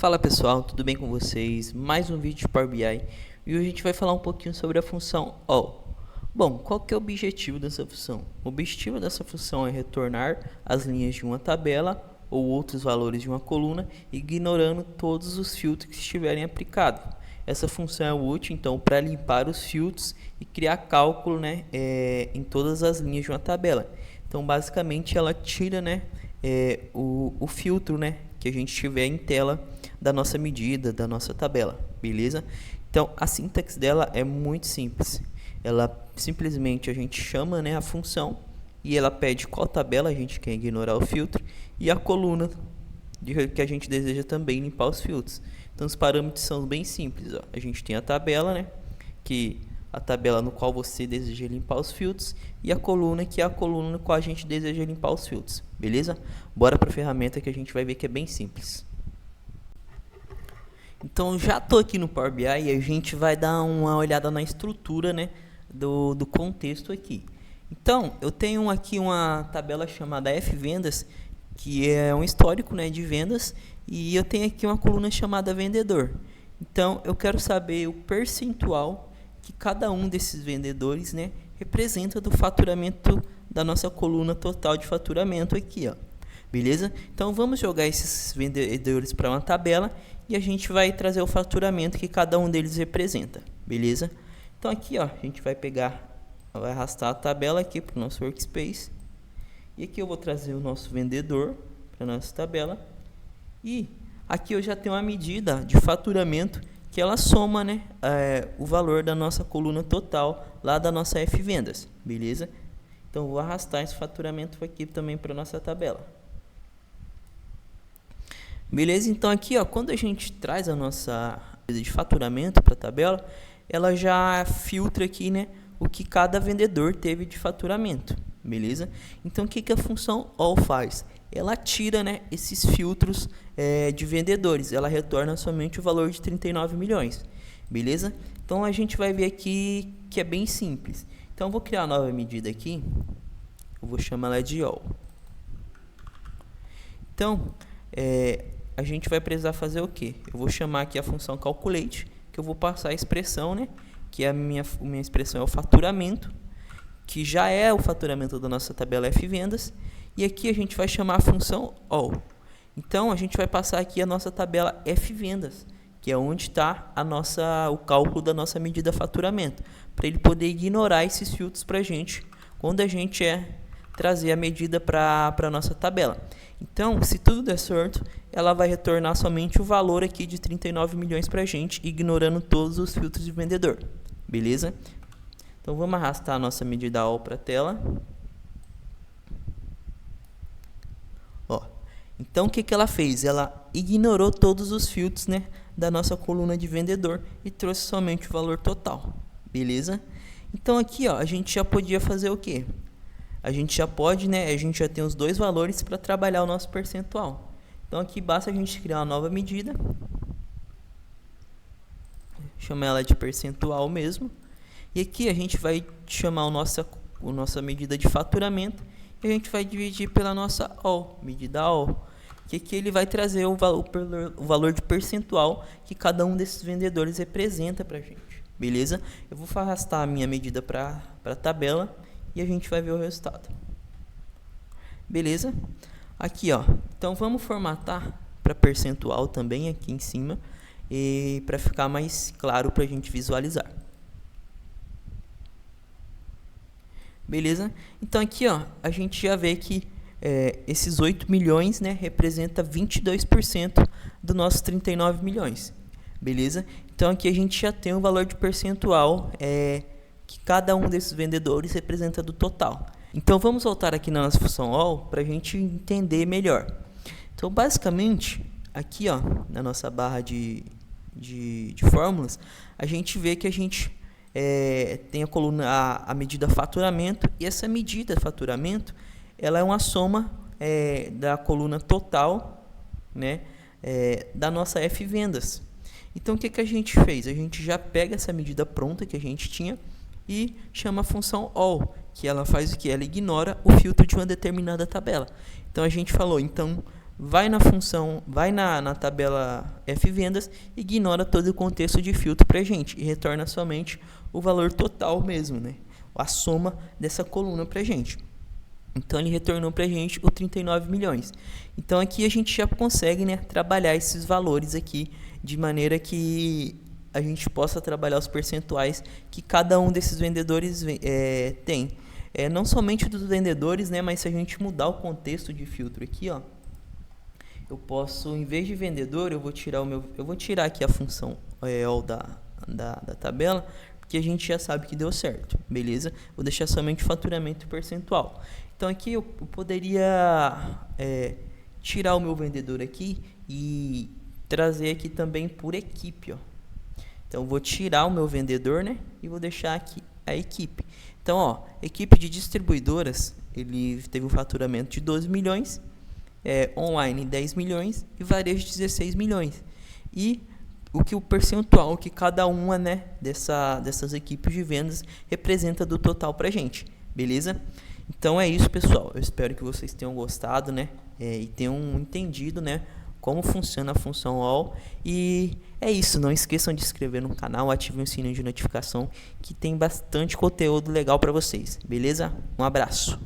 Fala pessoal, tudo bem com vocês? Mais um vídeo de Power BI e hoje a gente vai falar um pouquinho sobre a função all. Bom, qual que é o objetivo dessa função? O objetivo dessa função é retornar as linhas de uma tabela ou outros valores de uma coluna, ignorando todos os filtros que estiverem aplicados. Essa função é útil então para limpar os filtros e criar cálculo, em todas as linhas de uma tabela. Então basicamente ela tira, o filtro, que a gente tiver em tela da nossa medida, da nossa tabela, beleza? Então a sintaxe dela é muito simples. Ela simplesmente a gente chama, a função e ela pede qual tabela a gente quer ignorar o filtro e a coluna que a gente deseja também limpar os filtros. Então os parâmetros são bem simples, ó. A gente tem a tabela, que a tabela no qual você deseja limpar os filtros, e a coluna, que é a coluna no qual a gente deseja limpar os filtros, beleza? Bora para a ferramenta que a gente vai ver que é bem simples. Então já estou aqui no Power BI e a gente vai dar uma olhada na estrutura, do contexto aqui. Então eu tenho aqui uma tabela chamada F-Vendas, que é um histórico, de vendas, e eu tenho aqui uma coluna chamada vendedor. Então eu quero saber o percentual que cada um desses vendedores, representa do faturamento da nossa coluna total de faturamento aqui, ó. Beleza? Então vamos jogar esses vendedores para uma tabela e a gente vai trazer o faturamento que cada um deles representa, beleza? Então aqui, ó, a gente vai arrastar a tabela aqui para o nosso workspace. E aqui eu vou trazer o nosso vendedor para a nossa tabela. E aqui eu já tenho uma medida de faturamento que ela soma, o valor da nossa coluna total lá da nossa F-Vendas, beleza? Então vou arrastar esse faturamento aqui também para a nossa tabela. Beleza? Então aqui, ó, quando a gente traz a nossa medida de faturamento para a tabela, ela já filtra aqui, o que cada vendedor teve de faturamento, beleza? Então o que a função all faz? Ela tira, esses filtros de vendedores, ela retorna somente o valor de 39 milhões, beleza? Então a gente vai ver aqui que é bem simples. Então eu vou criar uma nova medida aqui, eu vou chamar ela de all. Então a gente vai precisar fazer o que? Eu vou chamar aqui a função calculate, que eu vou passar a expressão, que a minha expressão é o faturamento, que já é o faturamento da nossa tabela F-Vendas, e aqui a gente vai chamar a função all. Então a gente vai passar aqui a nossa tabela F-Vendas, que é onde está o cálculo da nossa medida faturamento, para ele poder ignorar esses filtros para a gente quando a gente trazer a medida para a nossa tabela. Então, se tudo der certo, ela vai retornar somente o valor aqui de 39 milhões para a gente, ignorando todos os filtros de vendedor, beleza? Então vamos arrastar a nossa medida all para a tela. Ó, então o que ela fez? Ela ignorou todos os filtros, da nossa coluna de vendedor e trouxe somente o valor total, beleza? Então aqui, ó, a gente já podia fazer o quê? A gente já pode, a gente já tem os dois valores para trabalhar o nosso percentual. Então aqui basta a gente criar uma nova medida, chamar ela de percentual mesmo, e aqui a gente vai chamar a nossa medida de faturamento e a gente vai dividir pela nossa all, medida all, que aqui ele vai trazer o valor de percentual que cada um desses vendedores representa para a gente, beleza? Eu vou arrastar a minha medida para a tabela e a gente vai ver o resultado, beleza? Aqui, ó, então vamos formatar para percentual também aqui em cima, e para ficar mais claro para a gente visualizar, beleza? Então aqui, ó, a gente já vê que esses 8 milhões, representa 22% dos nossos 39 milhões, beleza? Então aqui a gente já tem o valor de percentual que cada um desses vendedores representa do total. Então vamos voltar aqui na nossa função all para a gente entender melhor. Então basicamente aqui, ó, na nossa barra de fórmulas, a gente vê que a gente tem a coluna a medida faturamento, e essa medida faturamento ela é uma soma da coluna total, da nossa F-Vendas. Então o que a gente fez? A gente já pega essa medida pronta que a gente tinha e chama a função all, que ela faz o que? Ela ignora o filtro de uma determinada tabela. Então a gente falou, então vai na função, vai na tabela F vendas, ignora todo o contexto de filtro pra gente e retorna somente o valor total mesmo, né? A soma dessa coluna pra gente. Então ele retornou pra gente o 39 milhões. Então aqui a gente já consegue, né, trabalhar esses valores aqui de maneira que a gente possa trabalhar os percentuais que cada um desses vendedores tem. Não somente dos vendedores, né, mas se a gente mudar o contexto de filtro aqui, ó, eu posso, em vez de vendedor, eu vou tirar aqui a função all da tabela, porque a gente já sabe que deu certo, beleza? Vou deixar somente faturamento percentual. Então aqui eu poderia tirar o meu vendedor aqui e trazer aqui também por equipe, ó. Então vou tirar o meu vendedor, né, e vou deixar aqui a equipe. Então, ó, equipe de distribuidoras, ele teve um faturamento de 12 milhões, online 10 milhões e varejo 16 milhões. E o percentual que cada uma, né, dessas equipes de vendas representa do total pra gente, beleza? Então é isso, pessoal. Eu espero que vocês tenham gostado, né, e tenham entendido, né, como funciona a função all. E é isso, não esqueçam de se inscrever no canal, ativem o sininho de notificação que tem bastante conteúdo legal para vocês, beleza? Um abraço.